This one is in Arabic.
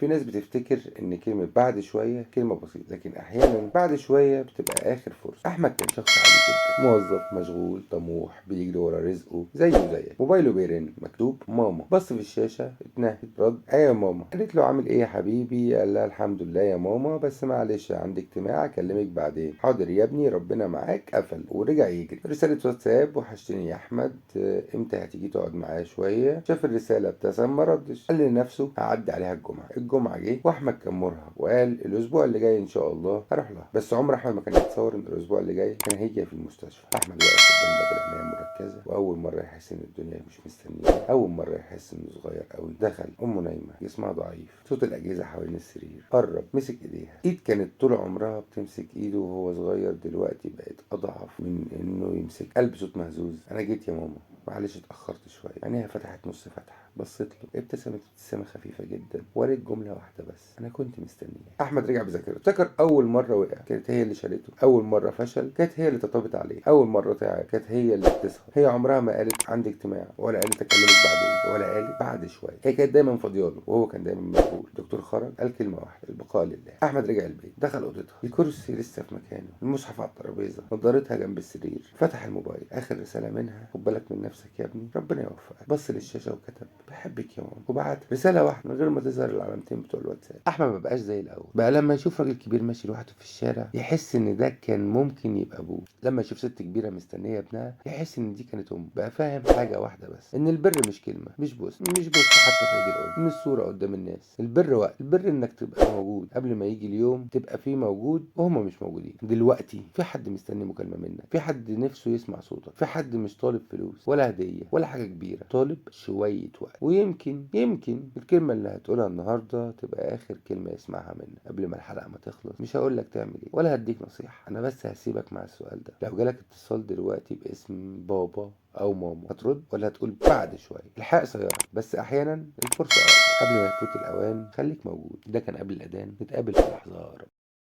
في ناس بتفتكر ان كلمة بعد شوية كلمة بسيطة، لكن احيانا بعد شوية بتبقى اخر فرصة. احمد كان شخص عادي جدا، موظف مشغول طموح بيجري ورا رزقه زيه زيك. موبايله بيرن، مكتوب ماما. بص في الشاشة اتنهد، رد ايوه يا ماما. قالت له عامل ايه يا حبيبي؟ قال لها الحمد لله يا ماما، بس معلش عندي اجتماع اكلمك بعدين. حاضر يا ابني ربنا معاك. قفل ورجع يجري. رسالة واتساب وحشتني يا احمد، امتى هتيجي تقعد معايا شوية؟ شاف الرسالة ابتسم ما ردش. قال لنفسه هعدي عليها الجمعة جه واحمد كان مرهق وقال الاسبوع اللي جاي ان شاء الله هروح لها. بس عمر احمد ما كان يتصور ان الاسبوع اللي جاي كان هيجي في المستشفى. احمد واقف قدام باب العناية مركزة، واول مرة يحس ان الدنيا مش مستنيه، اول مرة يحس انه صغير قوي. دخل امه نايمة جسمها ضعيف، صوت الاجهزة حوالين السرير. قرب مسك ايديها. ايد كانت طول عمرها بتمسك ايده وهو صغير دلوقتي بقت اضعف من انه يمسك. قلب صوت مهزوز. انا جيت يا ماما، معلش اتأخرت شوية. عينيها فتحت نص فتحة، بصيت له، ابتسمت ابتسامة خفيفة جدا وقالت جملة واحدة بس: أنا كنت مستنية. أحمد رجع بذاكرته، افتكر أول مرة وقع كانت هي اللي شالته، أول مرة فشل كانت هي اللي طبطبت عليه، أول مرة تعب كانت هي اللي بتسهر. هي عمرها ما قالت عندي اجتماع، ولا قالت أكلمك بعدين، ولا قالت بعد شوية. هي كانت دايما فاضياله وهو كان دايما مشغول. الدكتور خرج قال كلمة واحدة: البقاء لله. أحمد رجع البيت، دخل أوضتها، الكرسي لسه في مكانه، المصحف على الترابيزة، نضارتها جنب السرير. فتح الموبايل، آخر رسالة منها: خد بالك من نفسك يا ابني، ربنا يوفقك. بص للشاشة وكتب بحبك يا ماما، وبعت رسالة واحدة من غير ما تظهر العلامتين بتوع الواتساب. أحمد ما بقاش زي الأول، بقى لما يشوف راجل كبير ماشي لوحده في الشارع يحس إن ده كان ممكن يبقى أبوه، لما يشوف ست كبيرة مستنية ابنها يحس إن دي كانت أمه. بقى فاهم حاجة واحدة بس: إن البر مش كلمة، مش بوست حتى في عيد الأم، مش صورة قدام الناس. البر وقت، البر إنك تبقى موجود قبل ما يجي اليوم تبقى فيه موجود وهما مش موجودين. دلوقتي في حد مستني مكالمة منك، في حد نفسه يسمع صوتك، في حد مش طالب فلوس ولا هدية ولا حاجة كبيرة، طالب شوية وقت. ويمكن الكلمة اللي هتقولها النهاردة تبقى آخر كلمة يسمعها منك قبل ما الحلقة ما تخلص. مش هقولك تعمل ايه ولا هديك نصيحة، أنا بس هسيبك مع السؤال ده: لو جالك اتصال دلوقتي باسم بابا أو ماما، هترد ولا هتقول بعد شوية؟ الحق قصيرة، بس أحيانا الفرصة أقرب. قبل ما يفوت الأوان خليك موجود. ده كان قبل الأذان، نتقابل في لحظة أقرب.